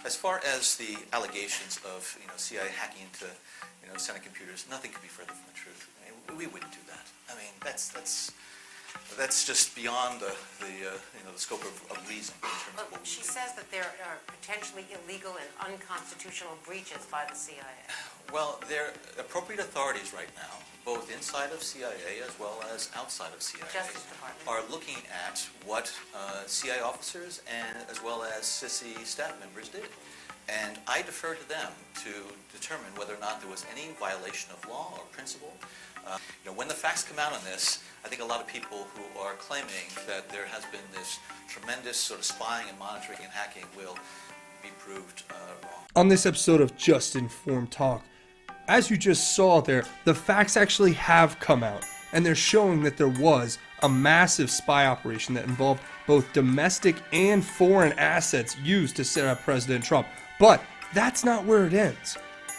As far as the allegations of CIA hacking into Senate computers, nothing could be further from the truth. I mean, we wouldn't do that. I mean, that's just beyond the scope of reason in terms of what we She do. says that there are potentially illegal and unconstitutional breaches by the CIA. Well, there are appropriate authorities right now, both inside of CIA as well as outside of CIA, Justice Department. are looking at what CIA officers and as well as HUSSEIN staff members did. And I defer to them to determine whether or not there was any violation of law or principle. When the facts come out on this, I think a lot of people who are claiming that there has been this tremendous sort of spying and monitoring and hacking will be proved wrong. On this episode of Just Informed Talk, as you just saw there, the facts actually have come out, and they're showing that there was a massive spy operation that involved both domestic and foreign assets used to set up President Trump. But that's not where it ends.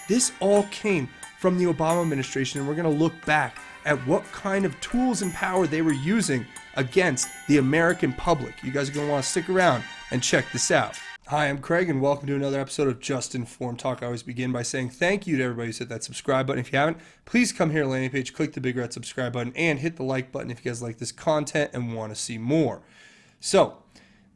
This all came from the Obama administration, and we're going to look back at what kind of tools and power they were using against the American public. You guys are going to want to stick around and check this out. Hi, I'm Craig, and welcome to another episode of Just Informed Talk. I always begin by saying thank you to everybody who's hit that subscribe button. If you haven't, please come here to the landing page, click the big red subscribe button, and hit the like button if you guys like this content and want to see more. So,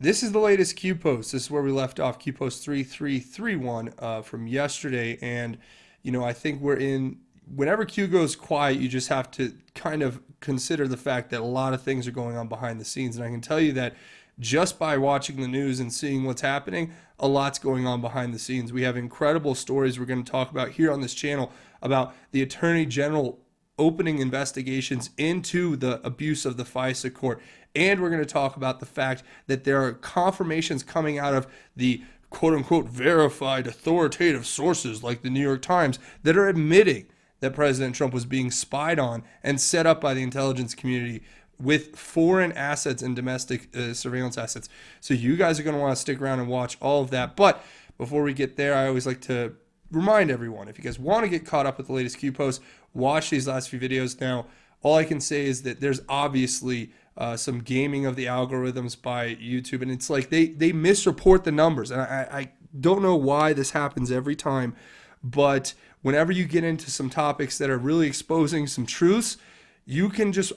this is the latest Q post. This is where we left off, Q post 3331 from yesterday. And, I think we're in, whenever Q goes quiet, you just have to kind of consider the fact that a lot of things are going on behind the scenes. And I can tell you that just by watching the news and seeing what's happening, a lot's going on behind the scenes. We have incredible stories we're going to talk about here on this channel about the Attorney General opening investigations into the abuse of the FISA court. And we're going to talk about the fact that there are confirmations coming out of the quote-unquote verified authoritative sources like the New York Times that are admitting that President Trump was being spied on and set up by the intelligence community with foreign assets and domestic surveillance assets. So you guys are going to want to stick around and watch all of that. But before we get there, I always like to remind everyone, if you guys want to get caught up with the latest Q posts, watch these last few videos. Now, all I can say is that there's obviously some gaming of the algorithms by YouTube, and it's like they misreport the numbers. And I don't know why this happens every time, but whenever you get into some topics that are really exposing some truths,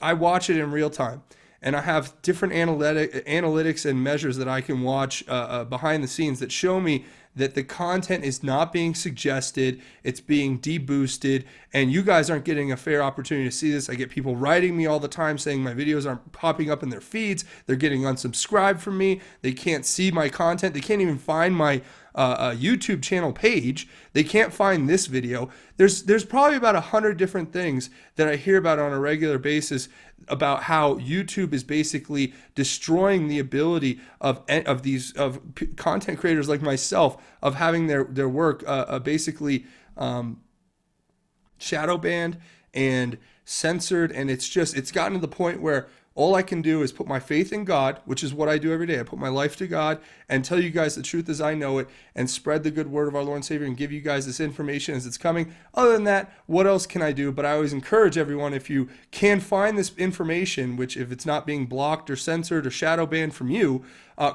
I watch it in real time, and I have different analytics and measures that I can watch behind the scenes that show me that the content is not being suggested, it's being deboosted, and you guys aren't getting a fair opportunity to see this. I get people writing me all the time saying my videos aren't popping up in their feeds, they're getting unsubscribed from me, they can't see my content, they can't even find my YouTube channel page, they can't find this video. There's probably about 100 different things that I hear about on a regular basis about how YouTube is basically destroying the ability of content creators like myself of having their work basically shadow banned and censored, and it's gotten to the point where all I can do is put my faith in God, which is what I do every day. I put my life to God and tell you guys the truth as I know it and spread the good word of our Lord and Savior and give you guys this information as it's coming. Other than that, what else can I do? But I always encourage everyone, if you can find this information, which if it's not being blocked or censored or shadow banned from you,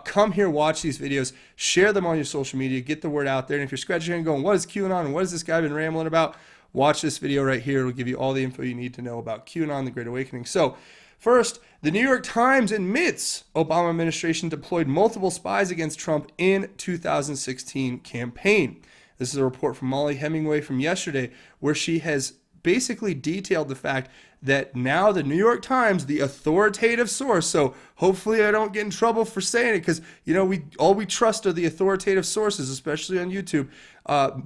come here, watch these videos, share them on your social media, get the word out there. And if you're scratching your head going, what is QAnon and what has this guy been rambling about? Watch this video right here. It'll give you all the info you need to know about QAnon, the Great Awakening. So, first, the New York Times admits Obama administration deployed multiple spies against Trump in 2016 campaign. This is a report from Molly Hemingway from yesterday, where she has basically detailed the fact that now the New York Times, the authoritative source, so hopefully I don't get in trouble for saying it, because we trust are the authoritative sources, especially on YouTube.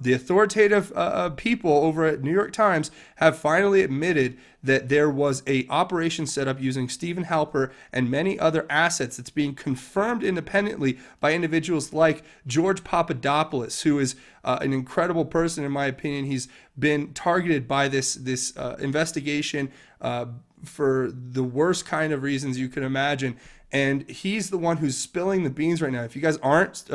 The authoritative people over at New York Times have finally admitted that there was a operation set up using Stephen Halper and many other assets that's being confirmed independently by individuals like George Papadopoulos, who is an incredible person in my opinion. He's been targeted by this investigation for the worst kind of reasons you can imagine, and he's the one who's spilling the beans right now. If you guys aren't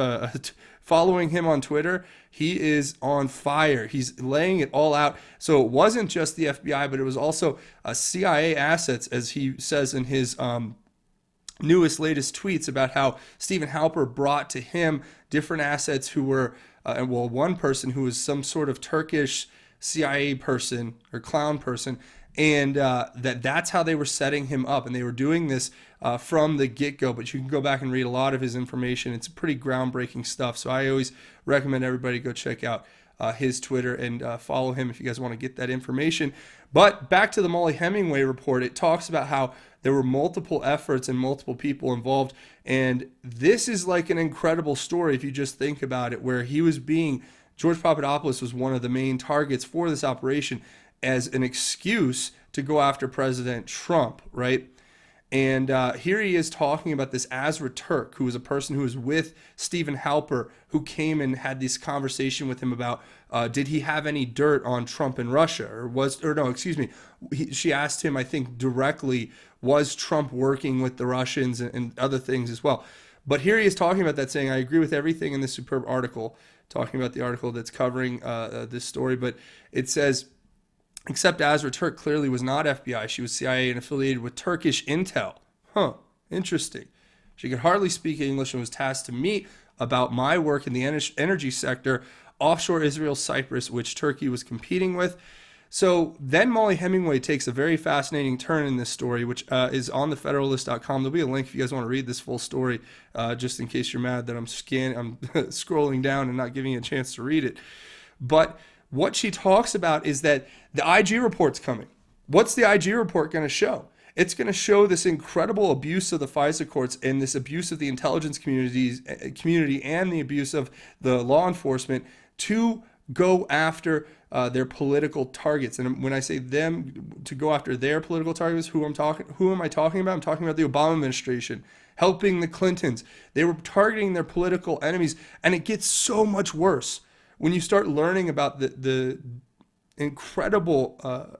following him on Twitter, he is on fire. He's laying it all out. So it wasn't just the FBI, but it was also CIA assets, as he says in his latest tweets about how Stephen Halper brought to him different assets who were, one person who was some sort of Turkish CIA person or clown person, and that's how they were setting him up, and they were doing this from the get-go. But you can go back and read a lot of his information. It's pretty groundbreaking stuff, so I always recommend everybody go check out his Twitter and follow him if you guys want to get that information. But back to the Molly Hemingway report, it talks about how there were multiple efforts and multiple people involved, and this is like an incredible story if you just think about it, where George Papadopoulos was one of the main targets for this operation as an excuse to go after President Trump, right? And here he is talking about this Azra Turk, who was a person who was with Stephen Halper, who came and had this conversation with him about did he have any dirt on Trump and Russia, she asked him, I think directly, was Trump working with the Russians and other things as well. But here he is talking about that, saying, I agree with everything in this superb article, talking about the article that's covering this story, but it says, except Azra Turk clearly was not FBI. She was CIA and affiliated with Turkish intel. Huh, interesting. She could hardly speak English and was tasked to meet about my work in the energy sector, offshore Israel, Cyprus, which Turkey was competing with. So then Molly Hemingway takes a very fascinating turn in this story, which is on thefederalist.com. There'll be a link if you guys want to read this full story, just in case you're mad that I'm scrolling down and not giving you a chance to read it. But what she talks about is that the IG report's coming. What's the IG report going to show? It's going to show this incredible abuse of the FISA courts and this abuse of the intelligence community and the abuse of the law enforcement to go after their political targets. And when I say them to go after their political targets, who am I talking about? I'm talking about the Obama administration, helping the Clintons. They were targeting their political enemies, and it gets so much worse when you start learning about the incredible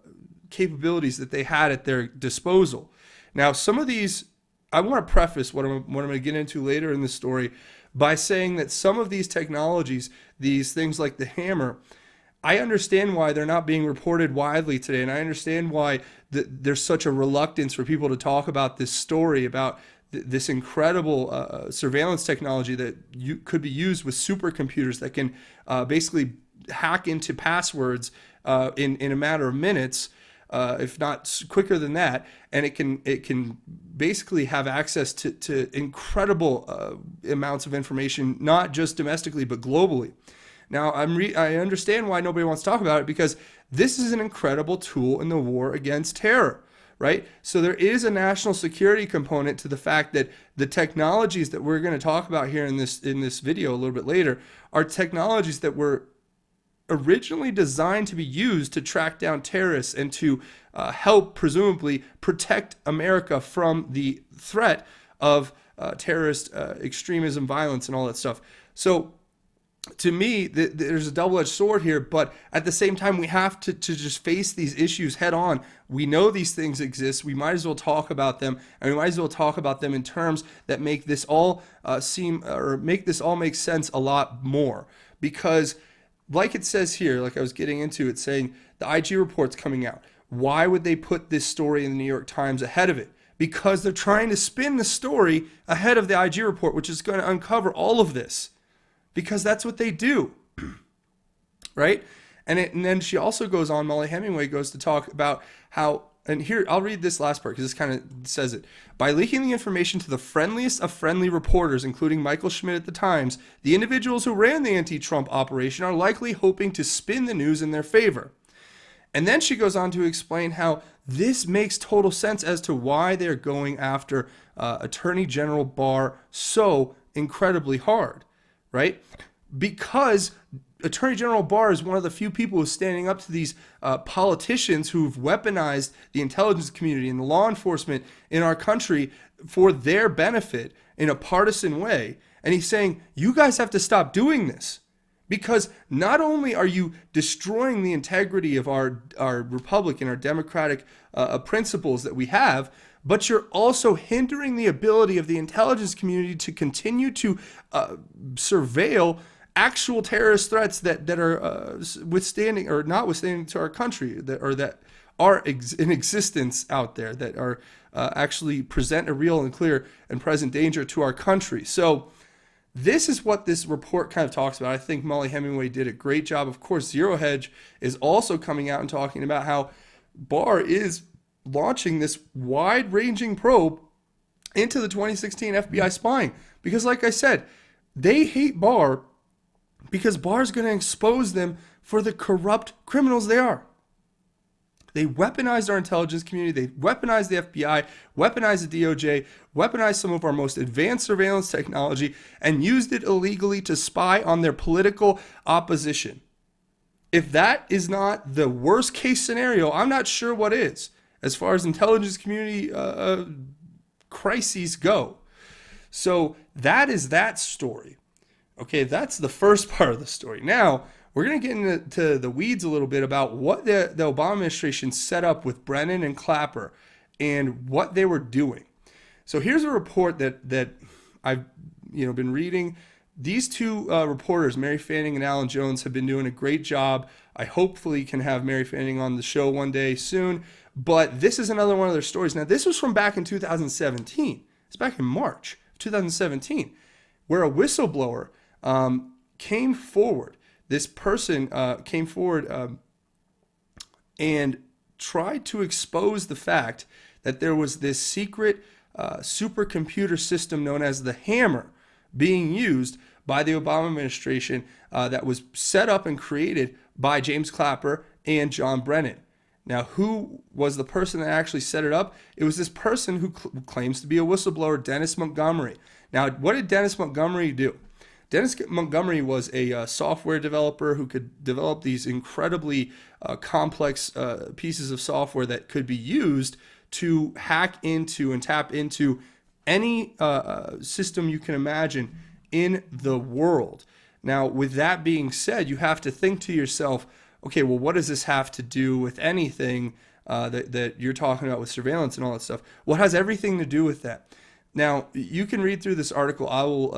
capabilities that they had at their disposal. Now, some of these, I want to preface what I'm going to get into later in the story by saying that some of these technologies, these things like the hammer, I understand why they're not being reported widely today, and I understand why there's such a reluctance for people to talk about this story, about this incredible surveillance technology that could be used with supercomputers that can basically hack into passwords in a matter of minutes, if not quicker than that, and it can basically have access to incredible amounts of information, not just domestically but globally. Now, I understand why nobody wants to talk about it, because this is an incredible tool in the war against terror. Right? So there is a national security component to the fact that the technologies that we're going to talk about here in this video a little bit later are technologies that were originally designed to be used to track down terrorists and to help, presumably, protect America from the threat of terrorist extremism, violence, and all that stuff. So to me, there's a double-edged sword here, but at the same time, we have to just face these issues head on. We know these things exist. We might as well talk about them, and we might as well talk about them in terms that make this all make sense a lot more. Because, like it says here, like I was getting into, it's saying the IG report's coming out. Why would they put this story in the New York Times ahead of it? Because they're trying to spin the story ahead of the IG report, which is going to uncover all of this. Because that's what they do, right? And then she also goes on, Molly Hemingway goes to talk about how, and here, I'll read this last part because this kind of says it. By leaking the information to the friendliest of friendly reporters, including Michael Schmidt at the Times, the individuals who ran the anti-Trump operation are likely hoping to spin the news in their favor. And then she goes on to explain how this makes total sense as to why they're going after Attorney General Barr so incredibly hard. Right? Because Attorney General Barr is one of the few people who's standing up to these politicians who've weaponized the intelligence community and the law enforcement in our country for their benefit in a partisan way. And he's saying, you guys have to stop doing this. Because not only are you destroying the integrity of our republic and our democratic principles that we have, but you're also hindering the ability of the intelligence community to continue to surveil actual terrorist threats that are withstanding or not withstanding to our country, that are in existence out there that are actually present a real and clear and present danger to our country. So this is what this report kind of talks about. I think Molly Hemingway did a great job. Of course, Zero Hedge is also coming out and talking about how Barr is launching this wide-ranging probe into the 2016 FBI spying. Because like I said, they hate Barr because Barr's going to expose them for the corrupt criminals they are. They weaponized our intelligence community. They weaponized the FBI, weaponized the DOJ, weaponized some of our most advanced surveillance technology, and used it illegally to spy on their political opposition. If that is not the worst case scenario, I'm not sure what is, as far as intelligence community crises go. So that is that story. Okay, that's the first part of the story. Now, we're going to get into the weeds a little bit about what the Obama administration set up with Brennan and Clapper and what they were doing. So here's a report that I've been reading. These two reporters, Mary Fanning and Alan Jones, have been doing a great job. I hopefully can have Mary Fanning on the show one day soon. But this is another one of their stories. Now, this was from back in 2017. It's back in March of 2017, where a whistleblower came forward. This person came forward and tried to expose the fact that there was this secret supercomputer system known as the Hammer being used by the Obama administration that was set up and created by James Clapper and John Brennan. Now, who was the person that actually set it up? It was this person who claims to be a whistleblower, Dennis Montgomery. Now, what did Dennis Montgomery do? Dennis Montgomery was a software developer who could develop these incredibly complex pieces of software that could be used to hack into and tap into any system you can imagine in the world. Now, with that being said, you have to think to yourself, okay, well, what does this have to do with anything that you're talking about with surveillance and all that stuff? Well, it has everything to do with that. Now, you can read through this article. I will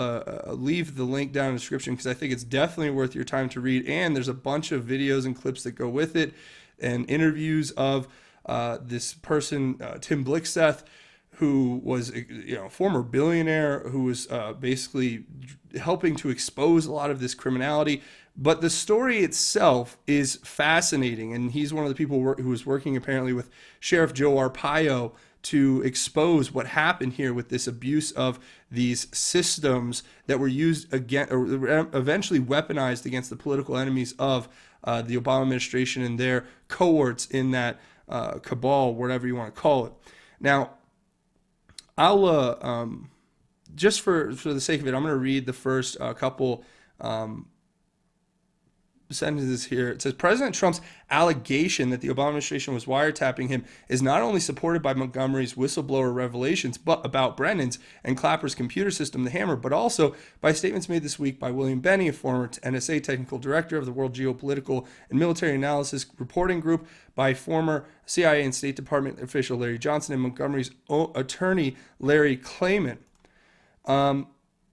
leave the link down in the description because I think it's definitely worth your time to read. And there's a bunch of videos and clips that go with it and interviews of this person, Tim Blixseth, who was a former billionaire who was basically helping to expose a lot of this criminality. But the story itself is fascinating. And he's one of the people who was working apparently with Sheriff Joe Arpaio to expose what happened here with this abuse of these systems that were used again, or eventually weaponized against the political enemies of the Obama administration and their cohorts in that cabal, whatever you want to call it. Now, I'll just for the sake of it, I'm going to read the first couple sentences here. It says, President Trump's allegation that the Obama administration was wiretapping him is not only supported by Montgomery's whistleblower revelations about Brennan's and Clapper's computer system, the Hammer, but also by statements made this week by William Benny, a former NSA technical director of the World Geopolitical and Military Analysis Reporting Group, by former CIA and State Department official Larry Johnson, and Montgomery's attorney Larry Klayman.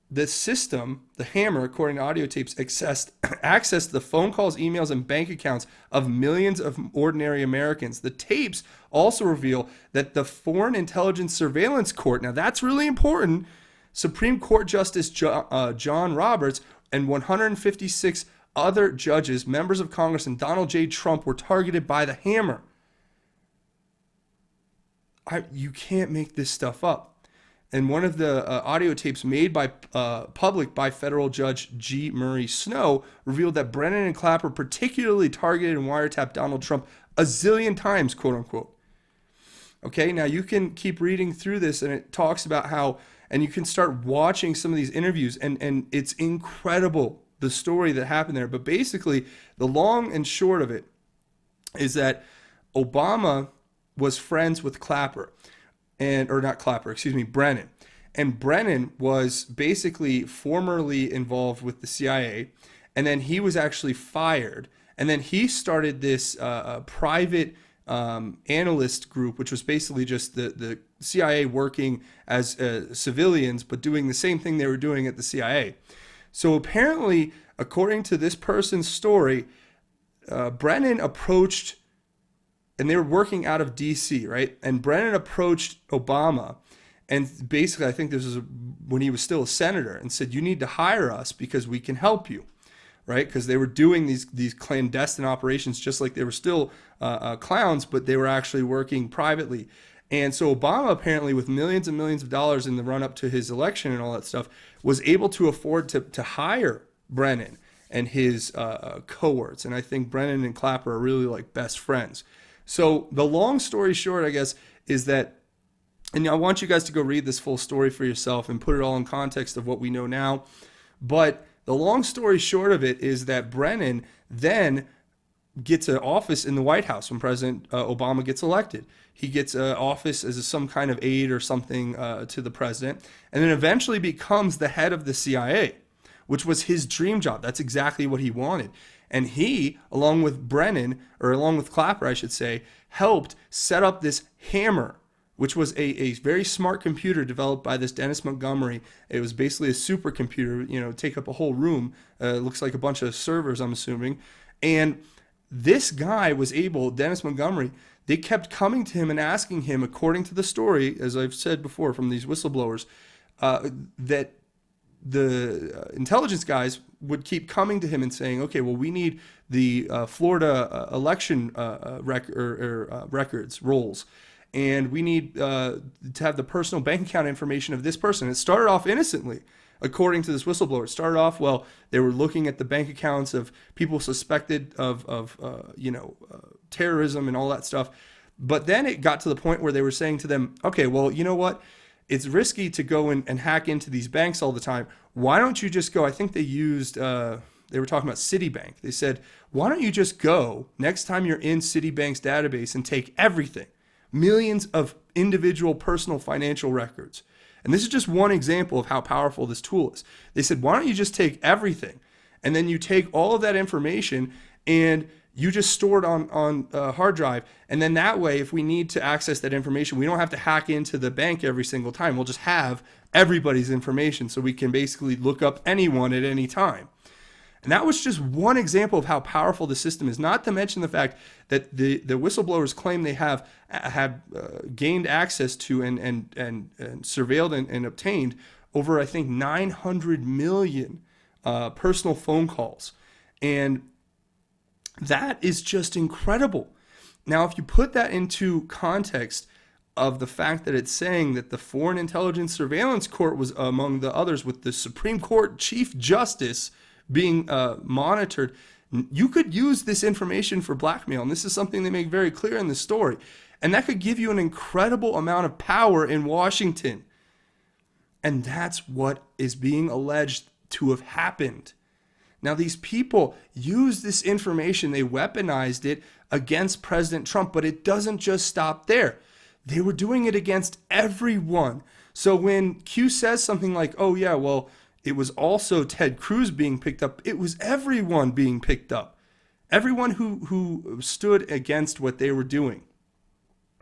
The system, the Hammer, according to audio tapes, accessed the phone calls, emails, and bank accounts of millions of ordinary Americans. The tapes also reveal that the Foreign Intelligence Surveillance Court, now that's really important, Supreme Court Justice John Roberts and 156 other judges, members of Congress, and Donald J. Trump were targeted by the Hammer. You can't make this stuff up. And one of the audio tapes made by public by federal judge G. Murray Snow revealed that Brennan and Clapper particularly targeted and wiretapped Donald Trump a zillion times, quote unquote. Okay, now you can keep reading through this and it talks about how, and you can start watching some of these interviews and it's incredible the story that happened there. But basically, the long and short of it is that Obama was friends with Clapper. Brennan. And Brennan was basically formerly involved with the CIA, and then he was actually fired. And then he started this private analyst group, which was basically just the CIA working as civilians, but doing the same thing they were doing at the CIA. So apparently, according to this person's story, Brennan approached and they were working out of D.C., right? And Brennan approached Obama, and basically, I think this was when he was still a senator, and said, "You need to hire us because we can help you." Right? Because they were doing these clandestine operations just like they were still clowns, but they were actually working privately. And so Obama, apparently, with millions and millions of dollars in the run-up to his election and all that stuff, was able to afford to hire Brennan and his cohorts. And I think Brennan and Clapper are really like best friends. So the long story short, I guess, is that, and I want you guys to go read this full story for yourself and put it all in context of what we know now, but the long story short of it is that Brennan then gets an office in the White House when President Obama gets elected. He gets an office as some kind of aide or something to the president, and then eventually becomes the head of the CIA, which was his dream job. That's exactly what he wanted. And he, along with Brennan, or along with Clapper, I should say, helped set up this hammer, which was a very smart computer developed by this Dennis Montgomery. It was basically a supercomputer, take up a whole room. Looks like a bunch of servers, I'm assuming. And this guy was able, Dennis Montgomery, they kept coming to him and asking him, according to the story, as I've said before from these whistleblowers, that the intelligence guys would keep coming to him and saying, okay, well, we need the Florida election records, rolls. And we need to have the personal bank account information of this person. It started off innocently, according to this whistleblower. It started off, well, they were looking at the bank accounts of people suspected of terrorism and all that stuff. But then it got to the point where they were saying to them, okay, well, you know what? It's risky to go and hack into these banks all the time. Why don't you just go? I think they used, they were talking about Citibank. They said, why don't you just go next time you're in Citibank's database and take everything? Millions of individual personal financial records. And this is just one example of how powerful this tool is. They said, why don't you just take everything? And then you take all of that information and you just store it on a hard drive. And then that way, if we need to access that information, we don't have to hack into the bank every single time. We'll just have everybody's information so we can basically look up anyone at any time. And that was just one example of how powerful the system is, not to mention the fact that the whistleblowers claim they have gained access to and surveilled and obtained over, I think, 900 million personal phone calls. And that is just incredible. Now, if you put that into context of the fact that it's saying that the Foreign Intelligence Surveillance Court was among the others, with the Supreme Court Chief Justice being monitored, you could use this information for blackmail. And this is something they make very clear in the story. And that could give you an incredible amount of power in Washington. And that's what is being alleged to have happened. Now, these people used this information, they weaponized it against President Trump, but it doesn't just stop there. They were doing it against everyone. So when Q says something like, oh yeah, well, it was also Ted Cruz being picked up, it was everyone being picked up. Everyone who stood against what they were doing.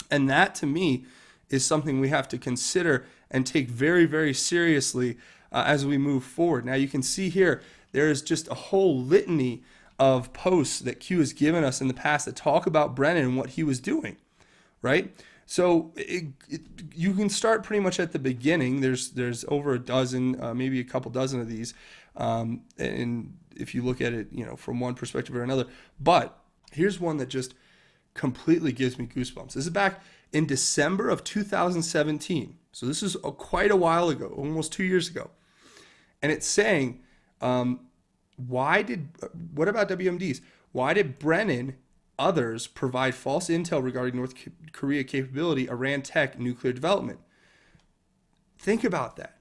And that, to me, is something we have to consider and take very, very seriously as we move forward. Now, you can see here, there is just a whole litany of posts that Q has given us in the past that talk about Brennan and what he was doing, right? So you can start pretty much at the beginning. There's over a dozen, maybe a couple dozen of these, and if you look at it, from one perspective or another. But here's one that just completely gives me goosebumps. This is back in December of 2017. So this is quite a while ago, almost 2 years ago. And it's saying, what about WMDs? Why did Brennan, others, provide false intel regarding North Korea capability, Iran tech, nuclear development? Think about that.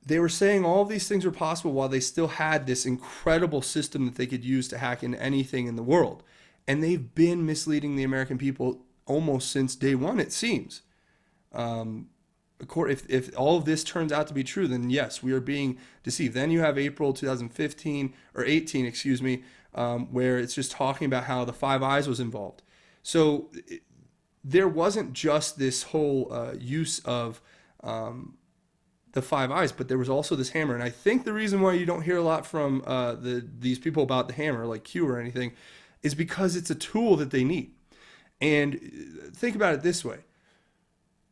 They were saying all of these things were possible while they still had this incredible system that they could use to hack into anything in the world. And they've been misleading the American people almost since day one, it seems. If all of this turns out to be true, then yes, we are being deceived. Then you have April 2015 or 18, where it's just talking about how the Five Eyes was involved. So there wasn't just this whole use of the Five Eyes, but there was also this hammer. And I think the reason why you don't hear a lot from these people about the hammer, like Q or anything, is because it's a tool that they need. And think about it this way.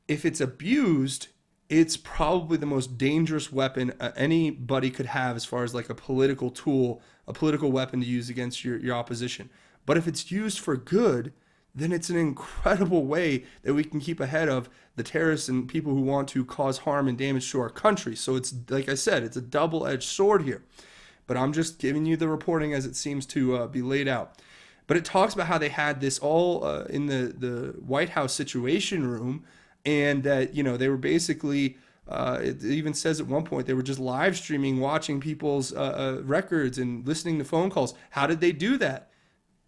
If it's abused, it's probably the most dangerous weapon anybody could have as far as like a political tool, a political weapon to use against your opposition. But if it's used for good, then it's an incredible way that we can keep ahead of the terrorists and people who want to cause harm and damage to our country. So it's, like I said, it's a double-edged sword here. But I'm just giving you the reporting as it seems to be laid out. But it talks about how they had this all in the White House Situation Room, and that, you know, they were basically, it even says at one point, they were just live streaming, watching people's records and listening to phone calls. How did they do that?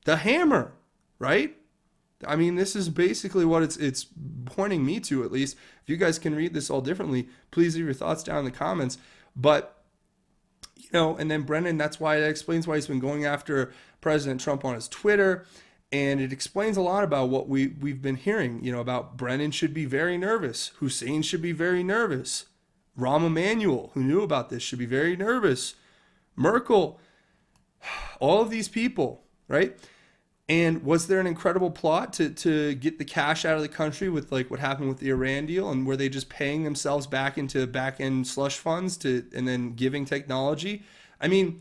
The hammer, right? I mean, this is basically what it's pointing me to, at least. If you guys can read this all differently, please leave your thoughts down in the comments. But, you know, and then Brennan, that explains why he's been going after President Trump on his Twitter. And it explains a lot about what we've been hearing, you know, about Brennan should be very nervous. Hussein should be very nervous. Rahm Emanuel, who knew about this, should be very nervous. Merkel, all of these people, right? And was there an incredible plot to get the cash out of the country with like what happened with the Iran deal? And were they just paying themselves back into back-end slush funds and then giving technology? I mean,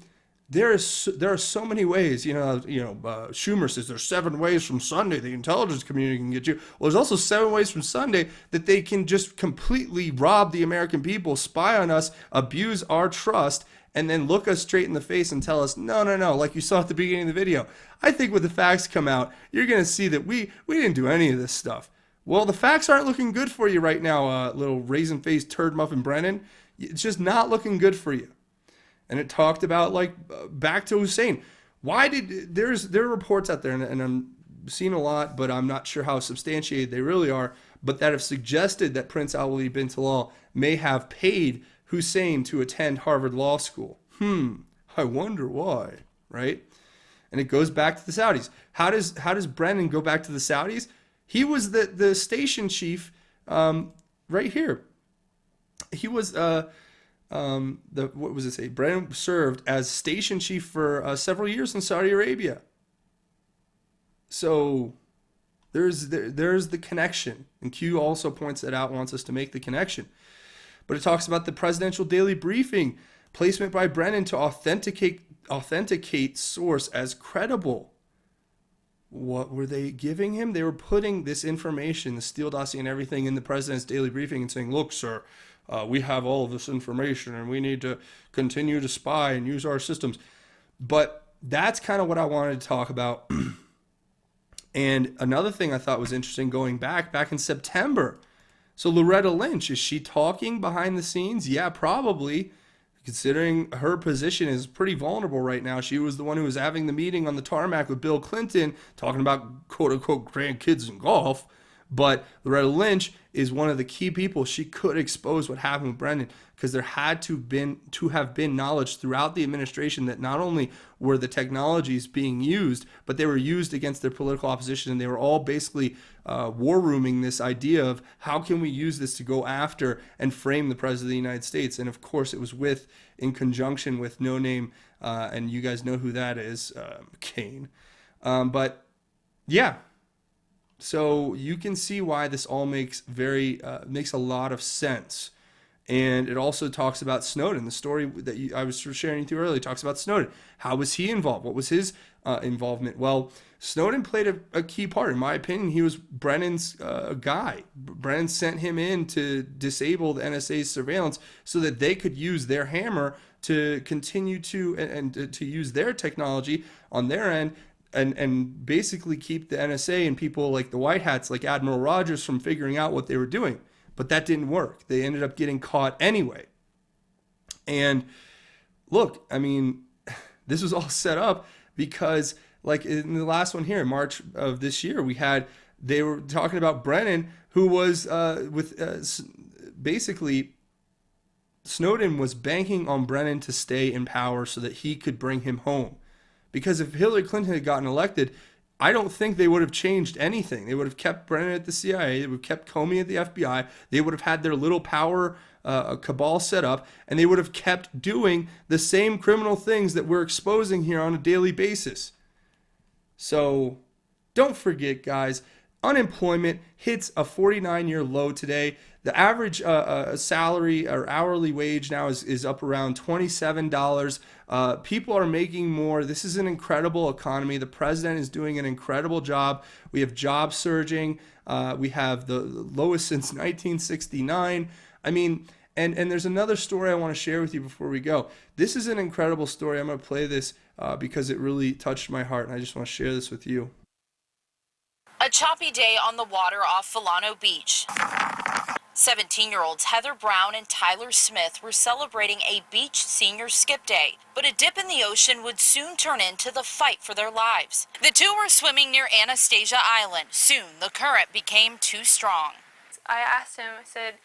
there are so many ways, Schumer says there's 7 ways from Sunday the intelligence community can get you. Well, there's also 7 ways from Sunday that they can just completely rob the American people, spy on us, abuse our trust, and then look us straight in the face and tell us, no, like you saw at the beginning of the video. I think when the facts come out, you're going to see that we didn't do any of this stuff. Well, the facts aren't looking good for you right now, little raisin-faced turd muffin Brennan. It's just not looking good for you. And it talked about, like, back to Hussein. There are reports out there, and I'm seeing a lot, but I'm not sure how substantiated they really are, but that have suggested that Prince Ali bin Talal may have paid Hussein to attend Harvard Law School. I wonder why, right? And it goes back to the Saudis. How does Brennan go back to the Saudis? He was the station chief right here. He was what was it say? Brennan served as station chief for several years in Saudi Arabia. So there's the connection, and Q also points that out, wants us to make the connection. But it talks about the presidential daily briefing placement by Brennan to authenticate source as credible. What were they giving him? They were putting this information, the Steele dossier and everything, in the president's daily briefing and saying, look, sir, we have all of this information and we need to continue to spy and use our systems. But that's kind of what I wanted to talk about. And another thing I thought was interesting, going back in September. So Loretta Lynch, is she talking behind the scenes? Yeah, probably. Considering her position is pretty vulnerable right now. She was the one who was having the meeting on the tarmac with Bill Clinton, talking about quote-unquote grandkids and golf. But Loretta Lynch is one of the key people. She could expose what happened with Brennan, because there had to have been knowledge throughout the administration that not only were the technologies being used, but they were used against their political opposition, and they were all basically war rooming this idea of how can we use this to go after and frame the president of the United States. And of course, it was in conjunction with No Name, and you guys know who that is, McCain. But yeah. So you can see why this all makes a lot of sense. And it also talks about Snowden. The story that I was sharing with you earlier talks about Snowden. How was he involved? What was his involvement? Well, Snowden played a key part. In my opinion, he was Brennan's guy. Brennan sent him in to disable the NSA's surveillance so that they could use their hammer to continue to use their technology on their end, and basically keep the NSA and people like the White Hats, like Admiral Rogers, from figuring out what they were doing. But that didn't work. They ended up getting caught anyway. And look, I mean, this was all set up because, like in the last one here, March of this year, they were talking about Brennan, who was basically Snowden was banking on Brennan to stay in power so that he could bring him home. Because if Hillary Clinton had gotten elected, I don't think they would have changed anything. They would have kept Brennan at the CIA. They would have kept Comey at the FBI. They would have had their little power cabal set up, and they would have kept doing the same criminal things that we're exposing here on a daily basis. So don't forget, guys, unemployment hits a 49-year low today. The average salary or hourly wage now is up around $27. People are making more. This is an incredible economy. The president is doing an incredible job. We have jobs surging. We have the lowest since 1969. I mean, and there's another story I want to share with you before we go. This is an incredible story. I'm going to play this because it really touched my heart, and I just want to share this with you. A choppy day on the water off Filano Beach. 17-year-olds Heather Brown and Tyler Smith were celebrating a beach senior skip day, but a dip in the ocean would soon turn into the fight for their lives. The two were swimming near Anastasia Island. Soon, the current became too strong. I asked him, I said,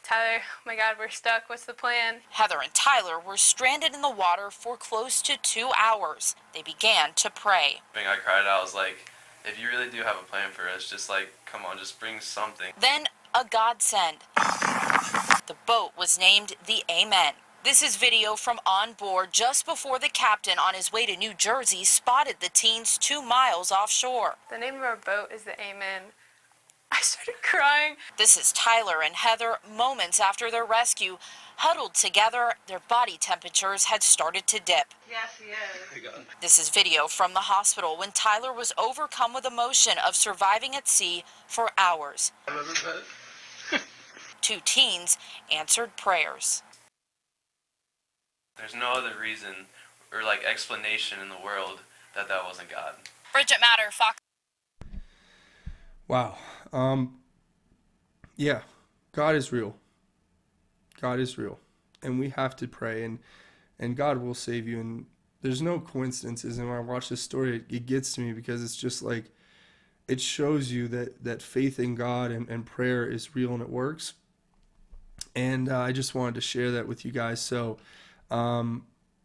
Tyler, oh my God, we're stuck. What's the plan? Heather and Tyler were stranded in the water for close to 2 hours. They began to pray. I cried out. I was like, if you really do have a plan for us, just like, come on, just bring something. Then a godsend. The boat was named the Amen. This is video from on board just before the captain on his way to New Jersey spotted the teens 2 miles offshore. The name of our boat is the Amen. I started crying. This is Tyler and Heather moments after their rescue. Huddled together, their body temperatures had started to dip. Yes, he is. This is video from the hospital when Tyler was overcome with emotion of surviving at sea for hours. 2 teens answered prayers. There's no other reason or like explanation in the world that wasn't God. Bridget Matter, Fox. Wow. Yeah, God is real. God is real. And we have to pray, and God will save you. And there's no coincidences. And when I watch this story, it gets to me because it's just like, it shows you that faith in God and prayer is real and it works. And I just wanted to share that with you guys. So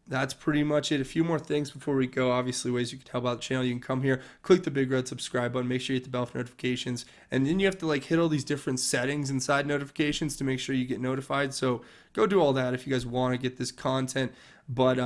that's pretty much it. A few more things before we go. Obviously, ways you can help out the channel. You can come here, click the big red subscribe button, make sure you hit the bell for notifications, and then you have to like hit all these different settings inside notifications to make sure you get notified. So go do all that if you guys want to get this content. But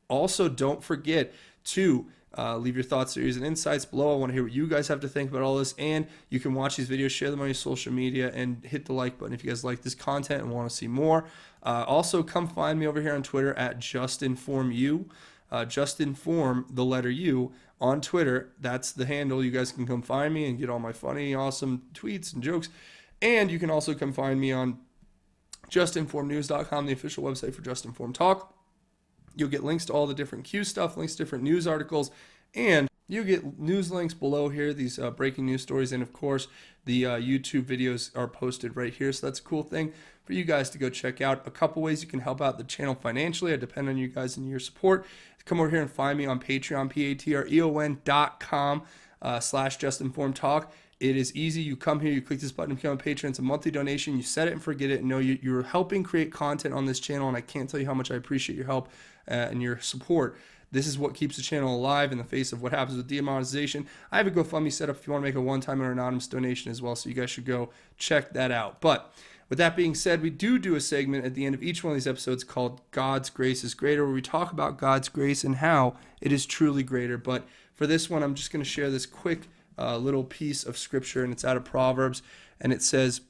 also don't forget to leave your thoughts, theories, and insights below. I want to hear what you guys have to think about all this, and you can watch these videos, share them on your social media, and hit the like button if you guys like this content and want to see more. Also, come find me over here on Twitter at JustInformU. JustInform, the letter U, on Twitter. That's the handle. You guys can come find me and get all my funny, awesome tweets and jokes. And you can also come find me on JustInformNews.com, the official website for Just Inform Talk. You'll get links to all the different Q stuff, links to different news articles, and you get news links below here, these breaking news stories, and of course, the YouTube videos are posted right here, so that's a cool thing for you guys to go check out. A couple ways you can help out the channel financially. I depend on you guys and your support. Come over here and find me on Patreon, patreon.com/justinformedtalk. It is easy. You come here, you click this button, become a patron. It's a monthly donation. You set it and forget it, and know you're helping create content on this channel, and I can't tell you how much I appreciate your help and your support. This is what keeps the channel alive in the face of what happens with demonetization. I have a GoFundMe set up if you want to make a one-time or anonymous donation as well, so you guys should go check that out. But with that being said, we do a segment at the end of each one of these episodes called God's Grace is Greater, where we talk about God's grace and how it is truly greater. But for this one, I'm just going to share this quick little piece of scripture, and it's out of Proverbs, and it says,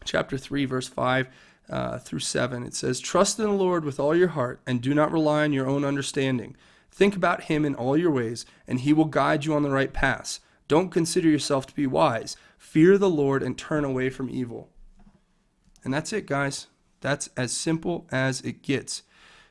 chapter 3, verse 5 through 7, it says, "Trust in the Lord with all your heart, and do not rely on your own understanding. Think about him in all your ways, and he will guide you on the right paths. Don't consider yourself to be wise. Fear the Lord and turn away from evil." And that's it, guys. That's as simple as it gets.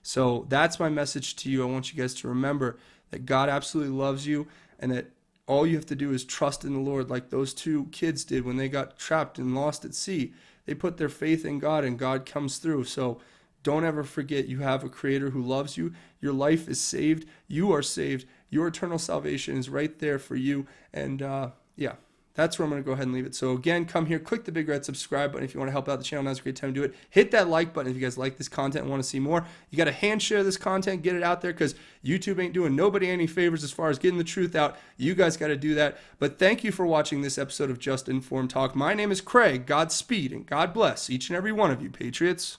So that's my message to you. I want you guys to remember that God absolutely loves you, and that all you have to do is trust in the Lord, like those 2 kids did when they got trapped and lost at sea. They put their faith in God, and God comes through. So don't ever forget you have a creator who loves you. Your life is saved. You are saved. Your eternal salvation is right there for you. And yeah, that's where I'm going to go ahead and leave it. So again, come here, click the big red subscribe button if you want to help out the channel. Now's a great time to do it. Hit that like button if you guys like this content and want to see more. You got to hand share this content, get it out there, because YouTube ain't doing nobody any favors as far as getting the truth out. You guys got to do that. But thank you for watching this episode of Just Informed Talk. My name is Craig. Godspeed and God bless each and every one of you, Patriots.